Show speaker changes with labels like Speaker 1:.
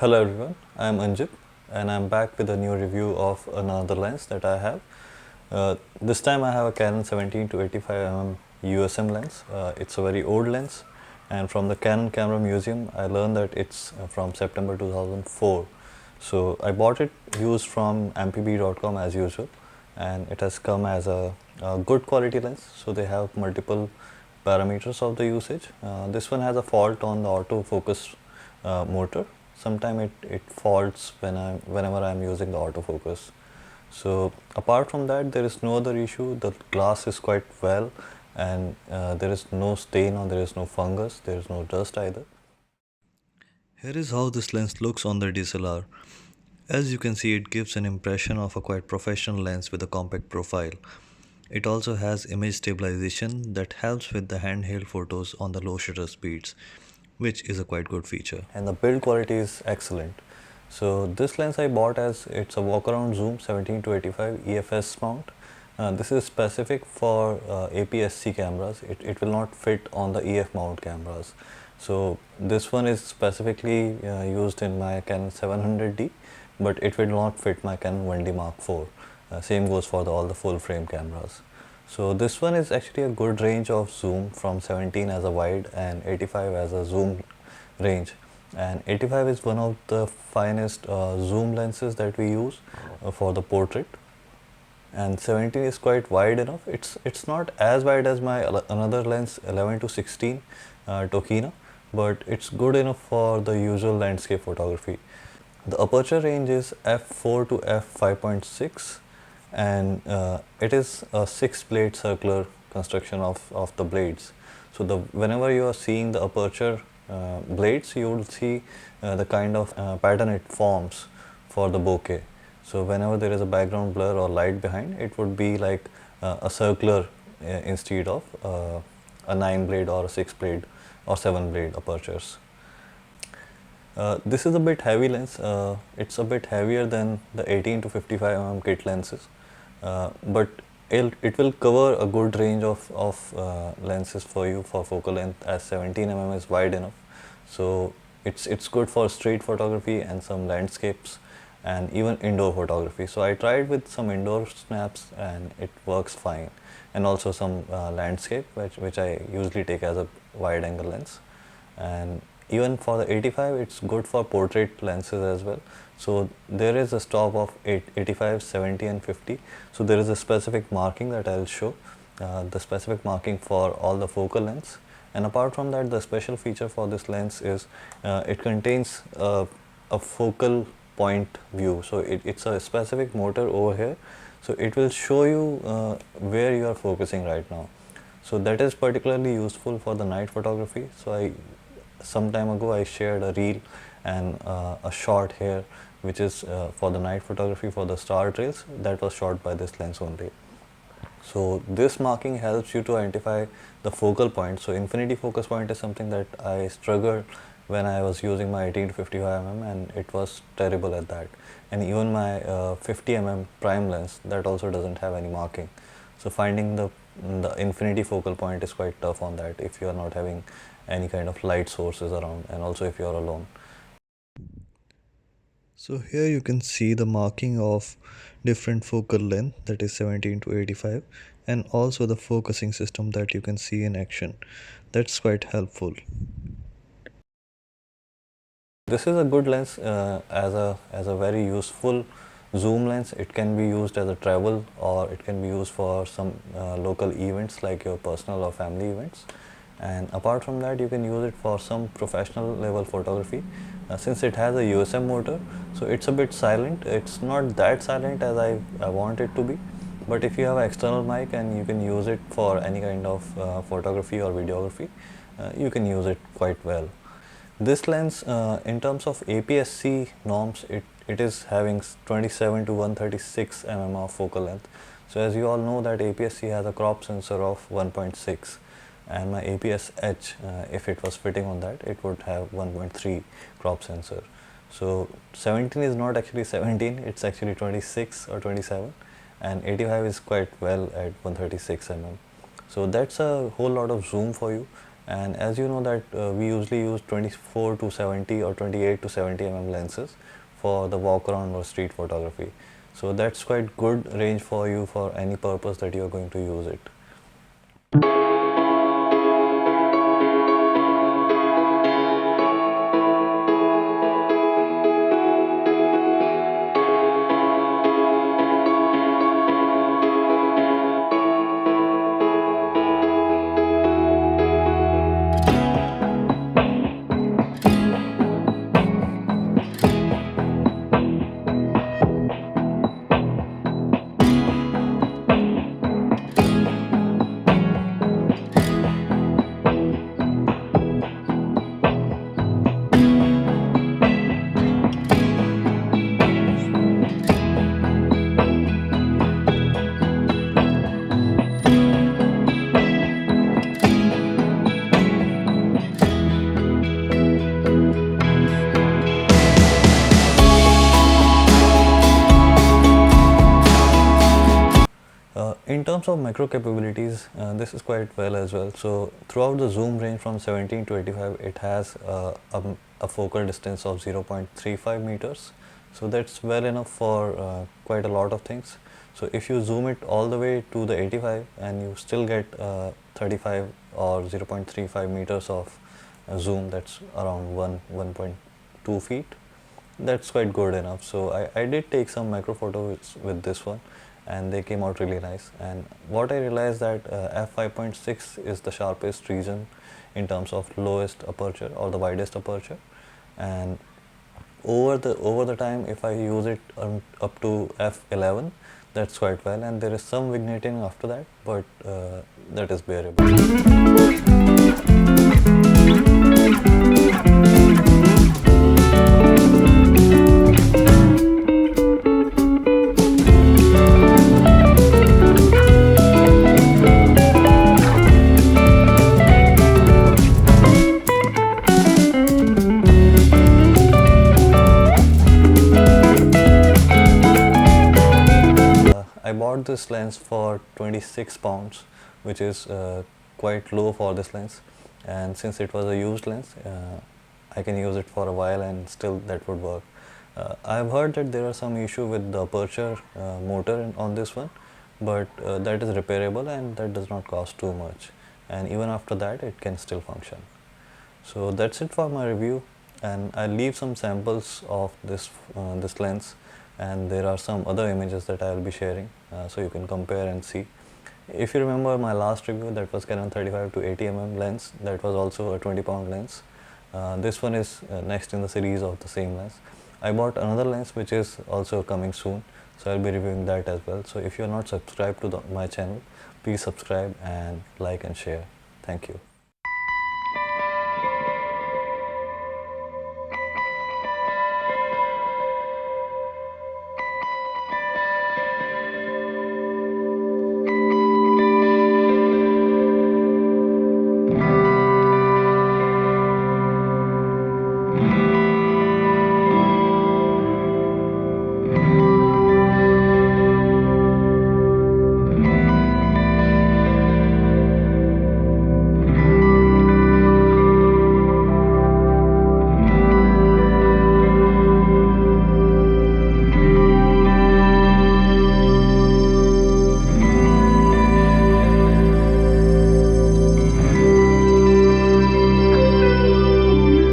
Speaker 1: Hello everyone, I am Anjit and I am back with a new review of another lens that I have. This time I have a Canon 17 to 85mm USM lens. It's a very old lens, and from the Canon Camera Museum I learned that it's from September 2004. So I bought it used from mpb.com as usual, and it has come as a good quality lens. So they have multiple parameters of the usage. This one has a fault on the autofocus motor. Sometimes it faults whenever I'm using the autofocus. So apart from that, there is no other issue. The glass is quite well, and there is no stain or there is no fungus, there is no dust either. Here is how this lens looks on the DSLR. As you can see, it gives an impression of a quite professional lens with a compact profile. It also has image stabilization that helps with the handheld photos on the low shutter speeds, which is a quite good feature. And the build quality is excellent. So this lens I bought as it's a walk around zoom 17 to 85 EFS mount. This is specific for APS-C cameras. It will not fit on the EF mount cameras. So this one is specifically used in my Canon 700D, but it will not fit my Canon 1D Mark IV. Same goes for all the full frame cameras. So this one is actually a good range of zoom from 17 as a wide and 85 as a zoom range. And 85 is one of the finest zoom lenses that we use for the portrait. And 17 is quite wide enough. It's not as wide as my another lens 11 to 16 Tokina, but it's good enough for the usual landscape photography. The aperture range is f4 to f5.6, and it is a 6-blade circular construction of the blades. So whenever you are seeing the aperture blades, you will see the kind of pattern it forms for the bokeh. So whenever there is a background blur or light behind, it would be like a circular instead of a 9-blade or a 6-blade or 7-blade apertures. This is a bit heavy lens. It's a bit heavier than the 18 to 55mm kit lenses, but it will cover a good range of lenses for you for focal length, as 17mm is wide enough. So it's good for street photography and some landscapes and even indoor photography. So I tried with some indoor snaps and it works fine, and also some landscape which I usually take as a wide angle lens. And even for the 85, it's good for portrait lenses as well. So there is a stop of 85, 70 and 50. So there is a specific marking that I'll show, the specific marking for all the focal lengths. And apart from that, the special feature for this lens is it contains a focal point view. So it's a specific motor over here. So it will show you where you are focusing right now. So that is particularly useful for the night photography. So some time ago I shared a reel and a shot here which is for the night photography for the star trails that was shot by this lens only. So this marking helps you to identify the focal point. So infinity focus point is something that I struggled when I was using my 18 to 55mm, and it was terrible at that. And even my 50mm prime lens, that also doesn't have any marking. So finding the infinity focal point is quite tough on that if you are not having any kind of light sources around, and also if you are alone. So here you can see the marking of different focal length, that is 17 to 85, and also the focusing system that you can see in action. That's quite helpful. This is a good lens as a very useful zoom lens. It can be used as a travel, or it can be used for some local events like your personal or family events. And apart from that, you can use it for some professional level photography. Since it has a USM motor, so it's a bit silent. It's not that silent as I want it to be, but if you have an external mic and you can use it for any kind of photography or videography, you can use it quite well. This lens, in terms of APS-C norms, it is having 27 to 136 mm of focal length. So as you all know that APS-C has a crop sensor of 1.6, and my APS-H, if it was fitting on that, it would have 1.3 crop sensor. So 17 is not actually 17, it's actually 26 or 27, and 85 is quite well at 136 mm. So that's a whole lot of zoom for you. And as you know that we usually use 24 to 70 or 28 to 70 lenses for the walk around or street photography. So that's quite good range for you for any purpose that you are going to use it. In terms of macro capabilities, this is quite well as well. So throughout the zoom range from 17 to 85, it has a focal distance of 0.35 meters. So that's well enough for quite a lot of things. So if you zoom it all the way to the 85 and you still get 35 or 0.35 meters of zoom, that's around 1.2 feet. That's quite good enough. So I did take some macro photos with this one, and they came out really nice. And what I realized that f5.6 is the sharpest region in terms of lowest aperture or the widest aperture, and over the time, if I use it up to f11, that's quite well, and there is some vignetting after that, but that is bearable. I bought this lens for 26 pounds, which is quite low for this lens, and since it was a used lens, I can use it for a while and still that would work. I've heard that there are some issue with the aperture motor on this one, but that is repairable and that does not cost too much, and even after that it can still function. So that's it for my review, and I'll leave some samples of this lens, and there are some other images that I'll be sharing, so you can compare and see. If you remember my last review, that was Canon 35 to 80 lens, that was also a 20-pound lens. This one is next in the series of the same lens. I bought another lens which is also coming soon, so I'll be reviewing that as well. So if you are not subscribed to my channel, please subscribe and like and share. Thank you.